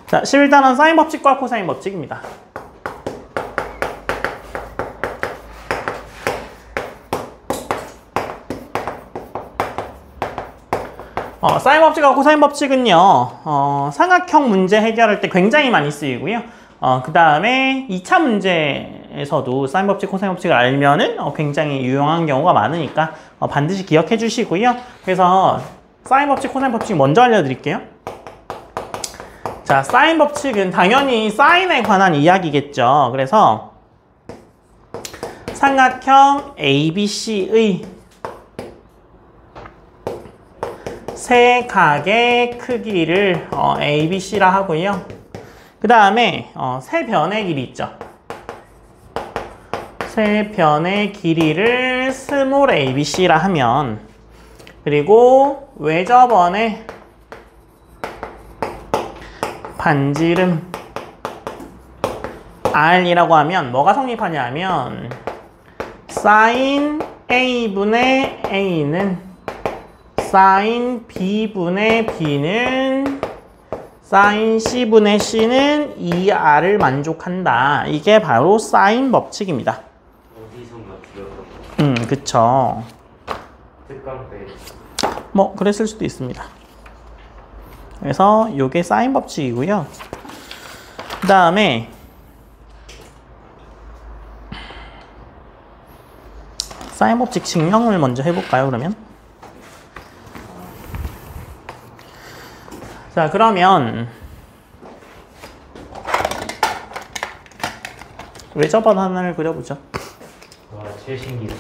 자, 11단원 사인 법칙과 코사인 법칙입니다. 사인 법칙과 코사인 법칙은요, 삼각형 문제 해결할 때 굉장히 많이 쓰이고요. 그 다음에 2차 문제에서도 사인 법칙, 코사인 법칙을 알면은 굉장히 유용한 경우가 많으니까 반드시 기억해 주시고요. 그래서 사인 법칙, 코사인 법칙 먼저 알려드릴게요. 자, 사인 법칙은 당연히 사인에 관한 이야기겠죠. 그래서 삼각형 ABC의 세 각의 크기를 ABC라 하고요. 그 다음에 세 변의 길이 있죠. 세 변의 길이를 스몰 ABC라 하면, 그리고 외접원의 반지름 R이라고 하면 뭐가 성립하냐면 sin A분의 A는 sin B분의 B는 sin C분의 C는 2R을 만족한다. 이게 바로 사인 법칙입니다. 어디선가 들어서. 그쵸. 특강때. 뭐 그랬을 수도 있습니다. 그래서 요게 사인 법칙이고요. 그 다음에 사인 법칙 증명을 먼저 해볼까요, 그러면? 자, 그러면 외접원 하나를 그려보죠. 와, 최신 기술.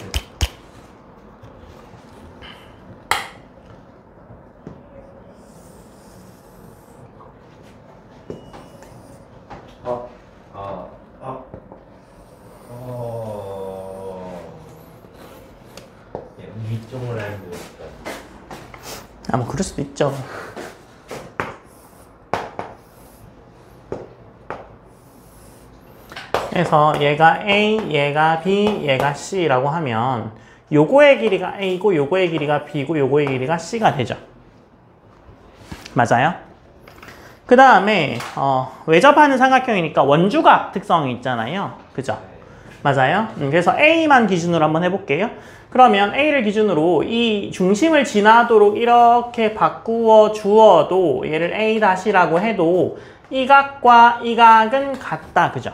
위쪽을 알고 있다. 뭐 그럴 수도 있죠. 그래서 얘가 A, 얘가 B, 얘가 C라고 하면 요거의 길이가 A고 요거의 길이가 B고 요거의 길이가 C가 되죠. 맞아요? 그 다음에 외접하는 삼각형이니까 원주각 특성이 있잖아요. 그죠? 맞아요? 그래서 A만 기준으로 한번 해볼게요. 그러면 A를 기준으로 이 중심을 지나도록 이렇게 바꾸어 주어도 얘를 A-라고 해도 이 각과 이 각은 같다. 그죠?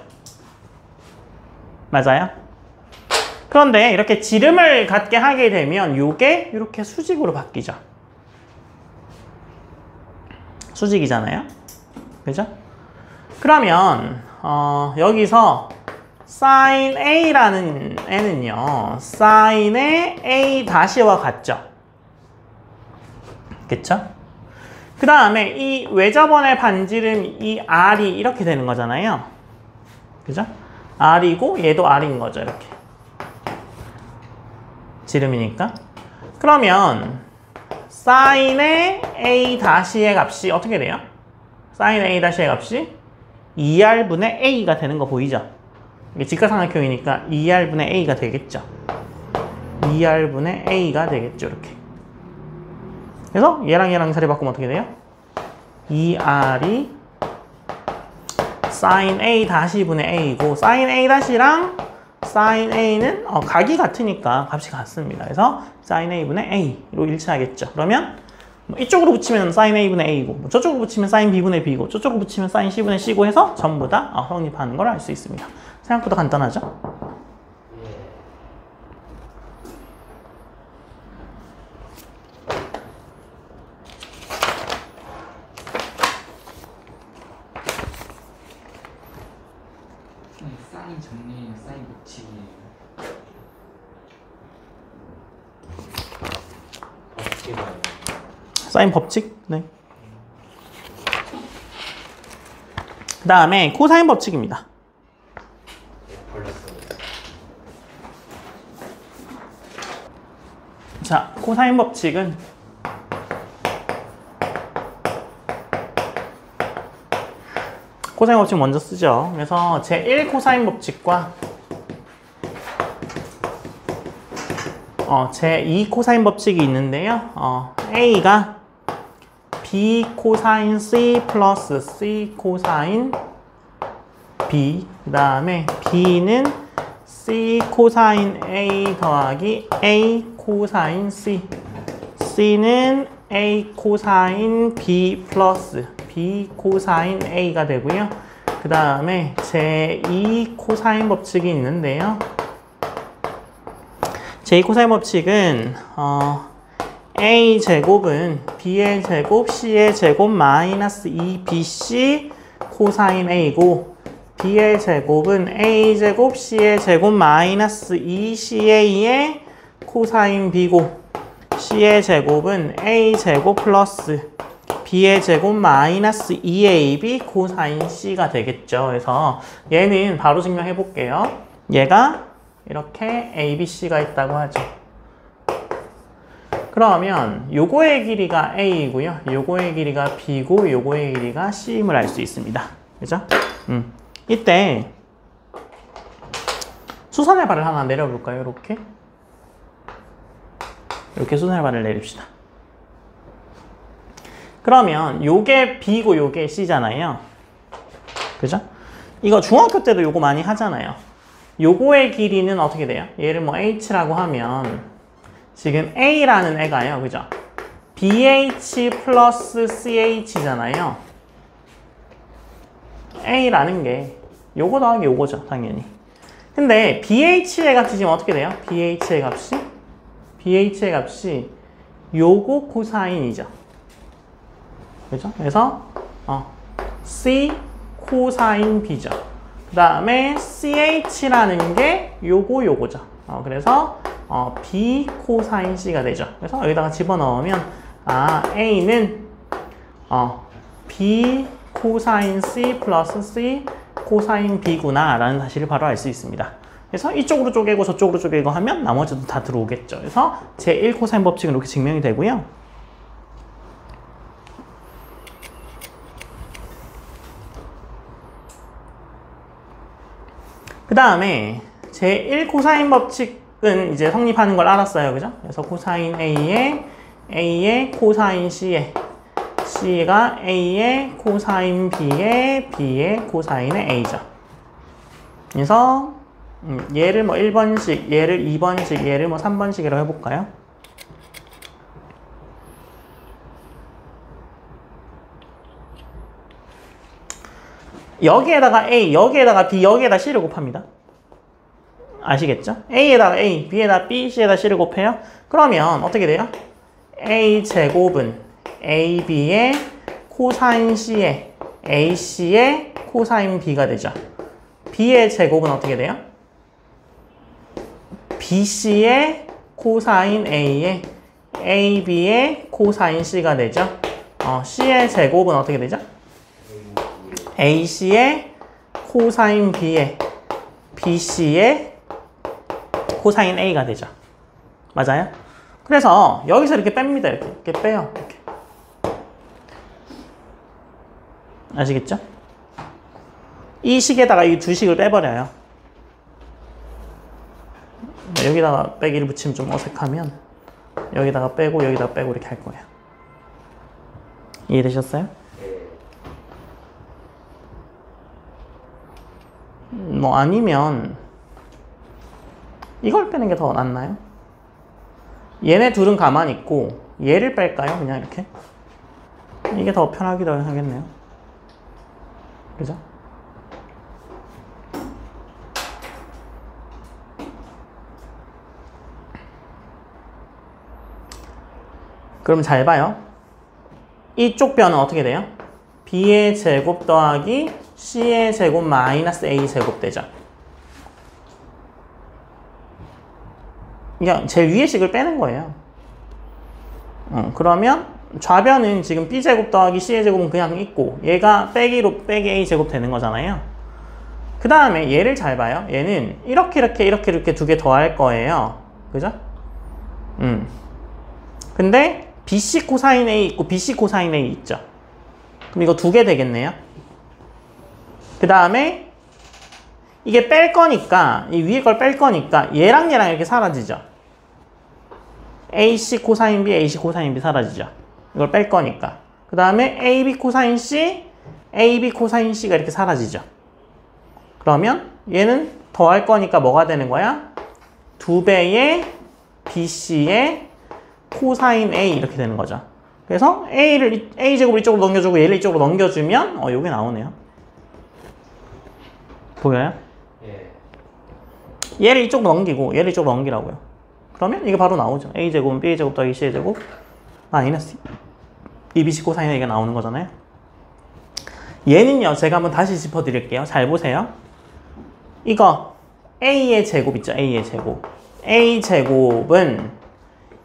맞아요? 그런데 이렇게 지름을 갖게 하게 되면 요게 이렇게 수직으로 바뀌죠. 수직이잖아요. 그죠? 그러면 여기서 sin A라는 애는요, sin의 A-와 같죠? 그쵸? 그 다음에 이 외접원의 반지름 이 R이 이렇게 되는 거잖아요. 그죠? R이고 얘도 R인 거죠, 이렇게. 지름이니까. 그러면 sin의 A-의 값이 어떻게 돼요? sin의 A-의 값이 2R분의 A가 되는 거 보이죠? 이게 직각삼각형이니까 2R분의 A가 되겠죠. 2R분의 A가 되겠죠, 이렇게. 그래서 얘랑 얘랑 자리 바꾸면 어떻게 돼요? 2R이 sin A-분의 A고 sin A-랑 sin A는 각이 같으니까 값이 같습니다. 그래서 sin A분의 A로 일치하겠죠. 그러면 이쪽으로 붙이면 sin A분의 A고 저쪽으로 붙이면 sin B분의 B고 저쪽으로 붙이면 sin C분의 C고 해서 전부 다 성립하는 걸 알 수 있습니다. 생각보다 간단하죠? 사인 정리, 사인 법칙이 사인 법칙? 네. 그 다음에 코사인 법칙입니다. 자, 코사인 법칙은 코사인 법칙 먼저 쓰죠. 그래서 제1 코사인 법칙과 제2 코사인 법칙이 있는데요. A가 B 코사인 C 플러스 C 코사인 B. 그 다음에 B는 C 코사인 A 더하기 A 코사인 C. C는 A 코사인 B 플러스 B 코사인 A가 되고요. 그 다음에 제2 코사인 법칙이 있는데요. 제2 코사인 법칙은 A 제곱은 B의 제곱 C의 제곱 마이너스 2BC 코사인 A고 B의 제곱은 A 제곱 C의 제곱 마이너스 2CA의 코사인 B고 C의 제곱은 A 제곱 플러스 B의 제곱 마이너스 2AB 코사인 C가 되겠죠. 그래서 얘는 바로 증명해 볼게요. 얘가 이렇게 ABC가 있다고 하죠. 그러면 요거의 길이가 A이고요. 요거의 길이가 B고 요거의 길이가 C임을 알 수 있습니다. 그죠? 이때 수선의 발을 하나 내려볼까요? 이렇게 수선의 발을 내립시다. 그러면 요게 B고 요게 C잖아요. 그죠? 이거 중학교 때도 요거 많이 하잖아요. 요거의 길이는 어떻게 돼요? 얘를 뭐 H라고 하면 지금 A라는 애가요. 그죠? BH 플러스 CH잖아요. A라는 게 요거 더하기 요거죠. 당연히. 근데 BH의 값이 지금 어떻게 돼요? BH의 값이 요거 코사인이죠. 그죠? 그래서 C 코사인 B죠. 그 다음에 CH라는 게 요거죠. 그래서 B 코사인 C가 되죠. 그래서 여기다가 집어넣으면 A는 B 코사인 C 플러스 C 코사인 B구나 라는 사실을 바로 알 수 있습니다. 그래서 이쪽으로 쪼개고 저쪽으로 쪼개고 하면 나머지도 다 들어오겠죠. 그래서 제1 코사인 법칙은 이렇게 증명이 되고요. 그 다음에 제1 코사인 법칙은 이제 성립하는 걸 알았어요. 그죠? 그래서 코사인 A의 코사인 C가 A의 코사인 B의 코사인의 A죠. 그래서 얘를 뭐 1번씩, 얘를 2번씩, 얘를 뭐 3번씩이라고 해볼까요? 여기에다가 A, 여기에다가 B, 여기에다 C를 곱합니다. 아시겠죠? A에다가 A, B에다가 B, C에다 C를 곱해요. 그러면 어떻게 돼요? A 제곱은 AB의 코사인 C의 AC의 코사인 B가 되죠. B의 제곱은 어떻게 돼요? BC의 코사인 A의 AB의 코사인 C가 되죠. C의 제곱은 어떻게 되죠? AC의 코사인 B의 BC의 코사인 A가 되죠. 맞아요? 그래서 여기서 이렇게 뺍니다. 이렇게 빼요. 이렇게. 아시겠죠? 이 식에다가 이 두 식을 빼버려요. 여기다가 빼기를 붙이면 좀 어색하면 여기다가 빼고 여기다가 빼고 이렇게 할 거예요. 이해되셨어요? 뭐 아니면 이걸 빼는 게 더 낫나요? 얘네 둘은 가만히 있고 얘를 뺄까요? 그냥 이렇게? 이게 더 편하기도 하겠네요. 그죠? 그럼 잘 봐요. 이쪽 변은 어떻게 돼요? B의 제곱 더하기 C의 제곱 마이너스 A 제곱 되죠. 그냥 제일 위의 식을 빼는 거예요. 그러면 좌변은 지금 B 제곱 더하기 C의 제곱은 그냥 있고 얘가 빼기로 빼기 A 제곱 되는 거잖아요. 그 다음에 얘를 잘 봐요. 얘는 이렇게 두 개 더할 거예요. 그죠? 근데 BC 코사인 A 있고 BC 코사인 A 있죠. 그럼 이거 두 개 되겠네요. 그 다음에 이게 뺄 거니까 이 위에 걸 뺄 거니까 얘랑 이렇게 사라지죠. AC 코사인 B, AC 코사인 B 사라지죠. 이걸 뺄 거니까. 그 다음에 AB 코사인 C, AB 코사인 C가 이렇게 사라지죠. 그러면 얘는 더할 거니까 뭐가 되는 거야? 2배의 BC의 코사인 A 이렇게 되는 거죠. 그래서 A제곱을 이쪽으로 넘겨주고 얘를 이쪽으로 넘겨주면 요게 나오네요. 보여요? 예. 얘를 이쪽으로 넘기고 얘를 이쪽으로 넘기라고요. 그러면 이게 바로 나오죠. A제곱은 B제곱 더하기 C제곱 마이너스 BC 코사인 A가 나오는 거잖아요. 얘는요, 제가 한번 다시 짚어드릴게요. 잘 보세요. 이거 A의 제곱 있죠? A의 제곱. A제곱은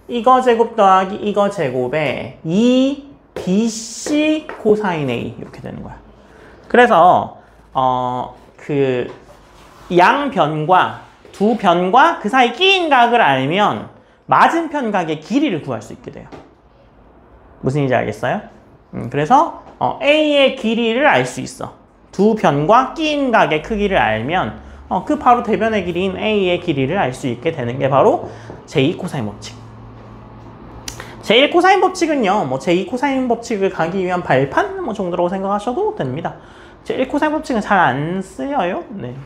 이거 제곱 더하기 이거 제곱에 2BC 코사인 A 이렇게 되는 거야. 그래서 그 양변과 두 변과 그 사이 끼인 각을 알면 맞은편 각의 길이를 구할 수 있게 돼요. 무슨 얘기인지 알겠어요? 그래서 A의 길이를 알 수 있어. 두 변과 끼인 각의 크기를 알면 그 바로 대변의 길이인 A의 길이를 알 수 있게 되는 게 바로 제2코사인 법칙. 제1코사인 법칙은요, 뭐 제2코사인 법칙을 가기 위한 발판 정도라고 생각하셔도 됩니다. 제1코사인 법칙은 잘 안 쓰여요. 네.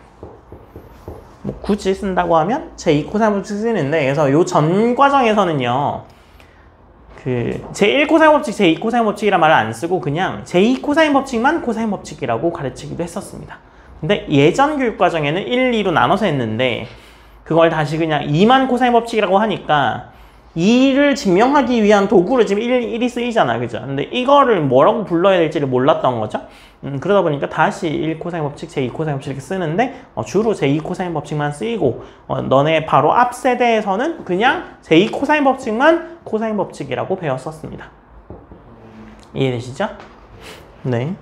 뭐 굳이 쓴다고 하면 제2코사인 법칙 쓰는데, 그래서 요 전 과정에서는요, 그 제1코사인 법칙, 제2코사인 법칙이란 말을 안 쓰고 그냥 제2코사인 법칙만 코사인 법칙이라고 가르치기도 했었습니다. 근데 예전 교육 과정에는 1, 2로 나눠서 했는데 그걸 다시 그냥 2만 코사인 법칙이라고 하니까 2를 증명하기 위한 도구를 지금 1이 쓰이잖아, 그죠? 근데 이거를 뭐라고 불러야 될지를 몰랐던 거죠. 그러다 보니까 다시 1코사인 법칙, 제2코사인 법칙 이렇게 쓰는데 주로 제2코사인 법칙만 쓰이고 너네 바로 앞 세대에서는 그냥 제2코사인 법칙만 코사인 법칙이라고 배웠었습니다. 이해되시죠? 네.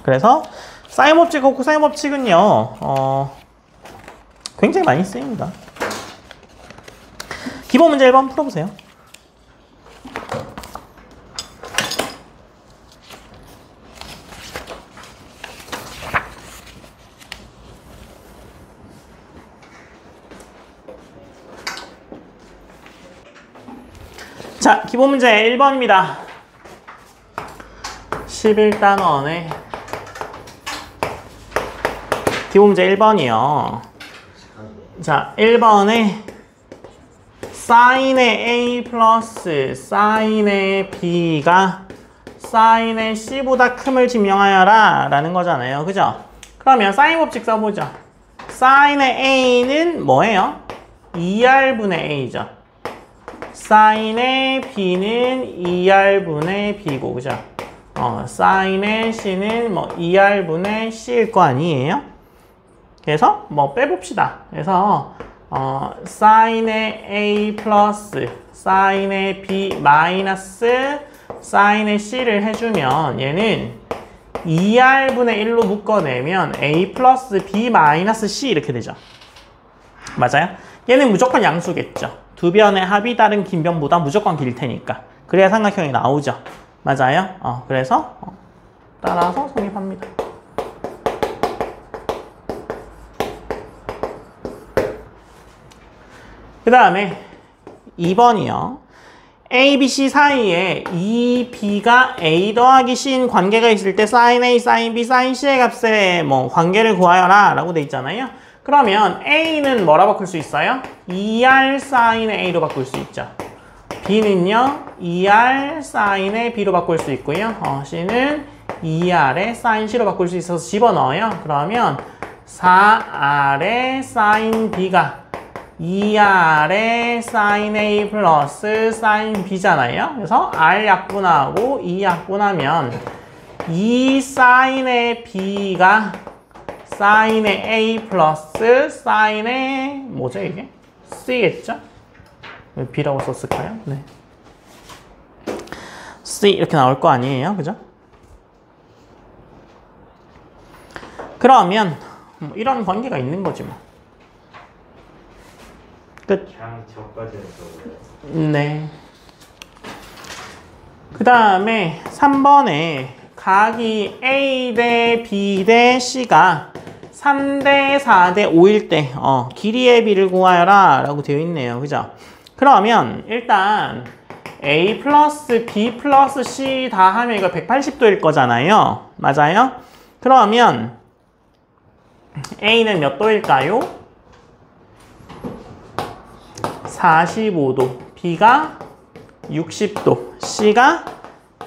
그래서 사인 법칙과 코사인 법칙은요, 굉장히 많이 쓰입니다. 기본 문제 1번 풀어보세요. 자, 기본 문제 1번입니다. 11단원에 기본 문제 1번이요. 자, 1번에 사인의 A 플러스 사인의 B가 사인의 C보다 큼을 증명하여라 라는 거잖아요. 그죠? 그러면 사인 법칙 써보죠. 사인의 A는 뭐예요? 2R분의 A죠. 사인의 B는 2R분의 B고, 그죠? 사인의 C는 뭐 2R분의 C일 거 아니에요? 그래서 뭐 빼봅시다. 그래서 사인의 A 플러스 사인의 B 마이너스 사인의 C를 해주면 얘는 2R분의 1로 묶어내면 A 플러스 B 마이너스 C 이렇게 되죠. 맞아요? 얘는 무조건 양수겠죠. 두 변의 합이 다른 긴 변보다 무조건 길 테니까. 그래야 삼각형이 나오죠. 맞아요? 그래서 따라서 성립합니다. 그 다음에 2번이요. A, B, C 사이에 이 B가 A 더하기 C인 관계가 있을 때 sin A, sin B, sin C의 값에 뭐 관계를 구하여라 라고 돼 있잖아요. 그러면 A는 뭐라 바꿀 수 있어요? 2R sin의 A로 바꿀 수 있죠. B는요 2R sin의 B로 바꿀 수 있고요. C는 2R의 sin C로 바꿀 수 있어서 집어넣어요. 그러면 4R의 sin B가 2R의 sin A 플러스 sin B잖아요. 그래서 R 약분하고 2 약분하면 2 sin의 B가 sin의 A 플러스 sin의 뭐죠 이게? C겠죠? 왜 B라고 썼을까요? 네. C 이렇게 나올 거 아니에요? 그죠? 그러면 뭐 이런 관계가 있는 거지 뭐. 끝. 그냥 저까지 했어요. 네. 그 다음에 3번에 각이 A 대 B 대 C가 3대 4대 5일 때 길이의 비를 구하여라 라고 되어 있네요. 그죠? 그러면 일단 A 플러스 B 플러스 C 다 하면 이거 180도일 거잖아요. 맞아요? 그러면 A는 몇 도일까요? 45도, B가 60도, C가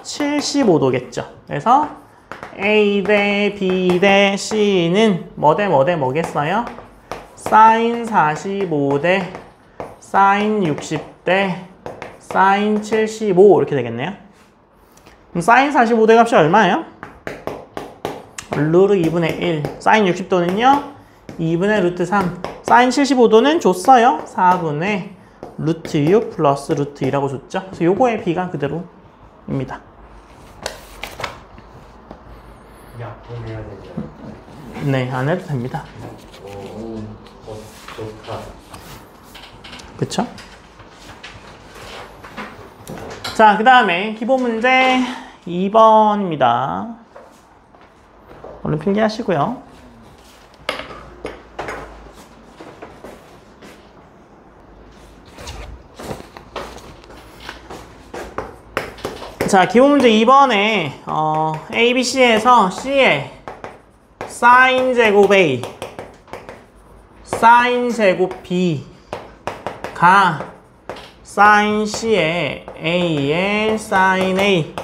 75도겠죠. 그래서 A 대 B 대 C는 뭐 대 뭐겠어요? 사인 45 대 사인 60 대 사인 75 이렇게 되겠네요. 그럼 사인 45대 값이 얼마예요? 루트 2분의 1. 사인 60도는요? 2분의 루트 3. 사인 75도는 줬어요. 4분의 루트 6 플러스 루트 2라고 줬죠. 그래서 요거의 B가 그대로입니다. 약분해야 되죠. 네, 안 해도 됩니다. 오, 좋다. 그쵸? 자, 그 다음에 기본 문제 2번입니다. 얼른 필기하시고요. 자, 기본 문제 2번에 A, B, C에서 C에 사인 제곱 A, 사인 제곱 B가 사인 C에 A의 사인 A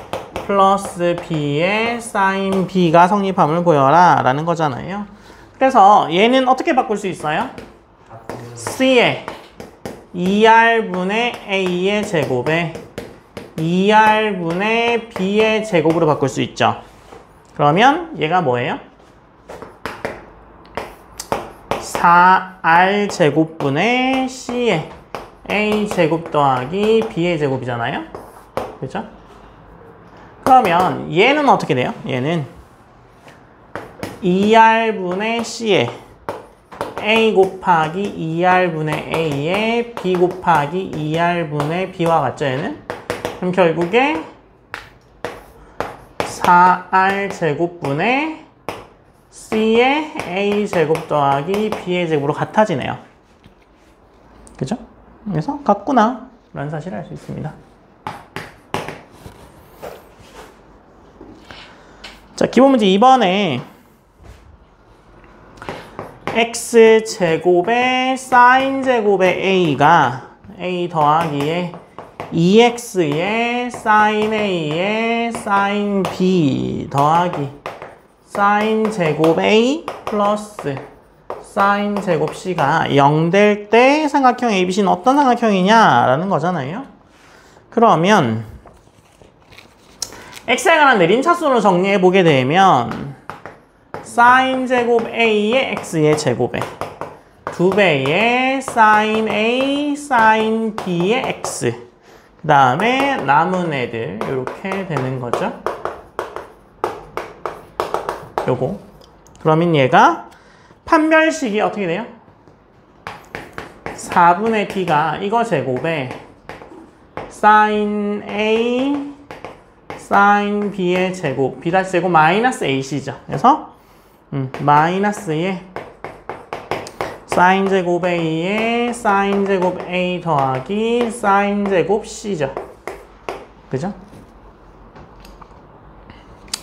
플러스 B의 사인 B가 성립함을 보여라 라는 거잖아요. 그래서 얘는 어떻게 바꿀 수 있어요? C에 2R분의 A의 제곱에 2R분의 B의 제곱으로 바꿀 수 있죠. 그러면 얘가 뭐예요? 4R 제곱분의 C의 A 제곱 더하기 B의 제곱이잖아요. 그렇죠? 그러면 얘는 어떻게 돼요? 얘는 2R분의 C의 A 곱하기 2R분의 A의 B 곱하기 2R분의 B와 같죠, 얘는? 그럼 결국에 4R 제곱분의 C의 A 제곱 더하기 B의 제곱으로 같아지네요. 그죠? 그래서 같구나 라는 사실을 알 수 있습니다. 자, 기본 문제 2번에 X제곱의 사인 제곱의 A가 A 더하기에 2X의 사인 A의 사인 B 더하기 사인 제곱 A 플러스 사인 제곱 C가 0 될 때 삼각형 ABC는 어떤 삼각형이냐라는 거잖아요. 그러면 X에 관한 내림차순으로 정리해보게 되면 사인 제곱 A의 X의 제곱에 2배의 사인 A, 사인 B의 X 그 다음에 남은 애들 이렇게 되는 거죠. 요거. 그러면 얘가 판별식이 어떻게 돼요? 4분의 T가 이거 제곱에 사인 A, 사인 B의 제곱, B 다시 제곱 마이너스 AC죠. 그래서 마이너스에 사인 제곱 A에 사인 제곱 A 더하기 사인 제곱 C죠. 그죠?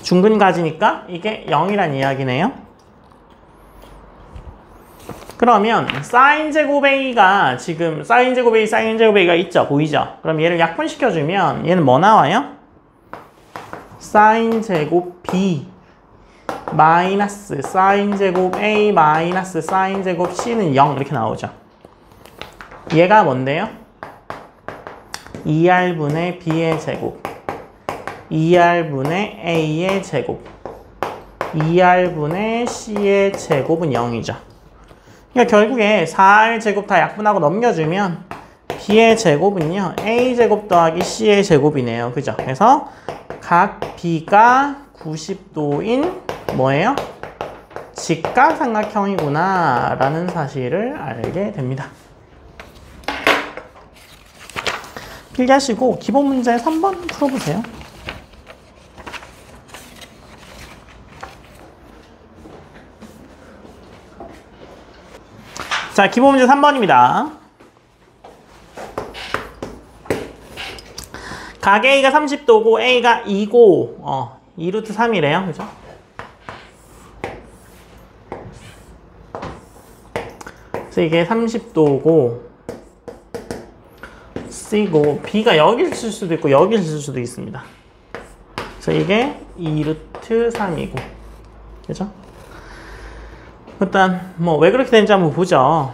중근가지니까 이게 0이란 이야기네요. 그러면 사인 제곱 A가 지금 사인 제곱 A, 사인 제곱 A가 있죠? 보이죠? 그럼 얘를 약분시켜주면 얘는 뭐 나와요? 사인 제곱 B 마이너스 사인 제곱 A 마이너스 사인 제곱 C는 0 이렇게 나오죠. 얘가 뭔데요? 2R분의 B의 제곱 2R분의 A의 제곱 2R분의 C의 제곱은 0이죠. 그러니까 결국에 4R 제곱 다 약분하고 넘겨주면 B의 제곱은요 A 제곱 더하기 C의 제곱이네요. 그죠? 그래서 각 B가 90도인 뭐예요? 직각삼각형이구나 라는 사실을 알게 됩니다. 필기하시고 기본 문제 3번 풀어보세요. 자, 기본 문제 3번입니다. 각 A가 30도고 A가 2고 2루트 3이래요. 그죠? 그래서 이게 30도고 C고 B가 여기 있을 수도 있고 여기 있을 수도 있습니다. 그래서 이게 2루트 3이고 그죠? 일단 뭐 왜 그렇게 되는지 한번 보죠.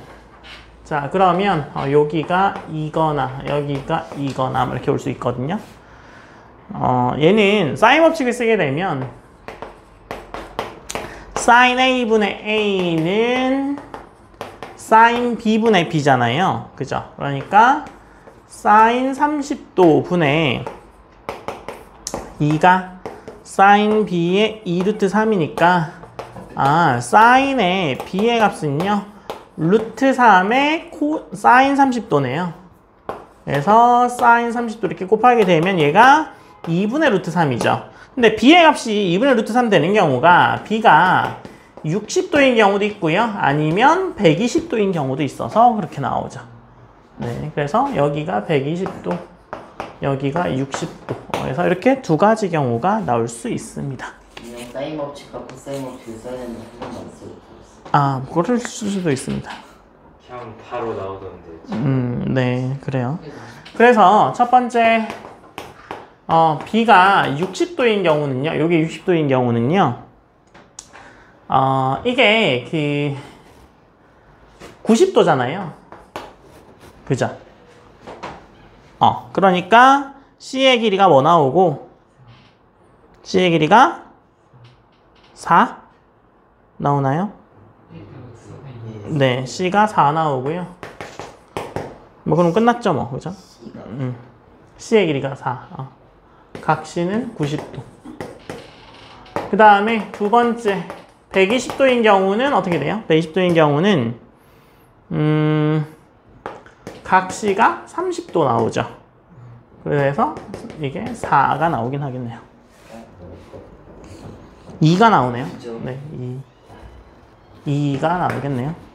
자 그러면 여기가 이거나 여기가 이거나 이렇게 올 수 있거든요. 얘는 사인 법칙을 쓰게 되면 사인 A분의 A는 사인 B분의 B잖아요. 그죠? 그러니까 사인 30도 분의 2가 사인 B의 2루트 3이니까 사인의 B의 값은요 루트 3의 사인 30도네요. 그래서 사인 30도 이렇게 곱하게 되면 얘가 2분의 루트 3이죠. 근데 B의 값이 2분의 루트 3 되는 경우가 B가 60도인 경우도 있고요. 아니면 120도인 경우도 있어서 그렇게 나오죠. 네, 그래서 여기가 120도, 여기가 60도. 그래서 이렇게 두 가지 경우가 나올 수 있습니다. 그냥 사인 법칙과 코사인 법칙을 써야 되는데 한 번만 쓰고 그럴 수도 있습니다. 그냥 바로 나오던데. 네, 그래요. 그래서 첫 번째, B가 60도인 경우는요, 여기 60도인 경우는요, 이게 90도잖아요. 그죠? 그러니까 C의 길이가 뭐 나오고, C의 길이가 4 나오나요? 네, C가 4 나오고요. 뭐 그럼 끝났죠, 뭐. 그죠? C의 길이가 4. 각 C는 90도. 그 다음에 두 번째, 120도인 경우는 어떻게 돼요? 120도인 경우는 각 C가 30도 나오죠. 그래서 이게 4가 나오긴 하겠네요. 2가 나오네요. 네, 2가 나오겠네요.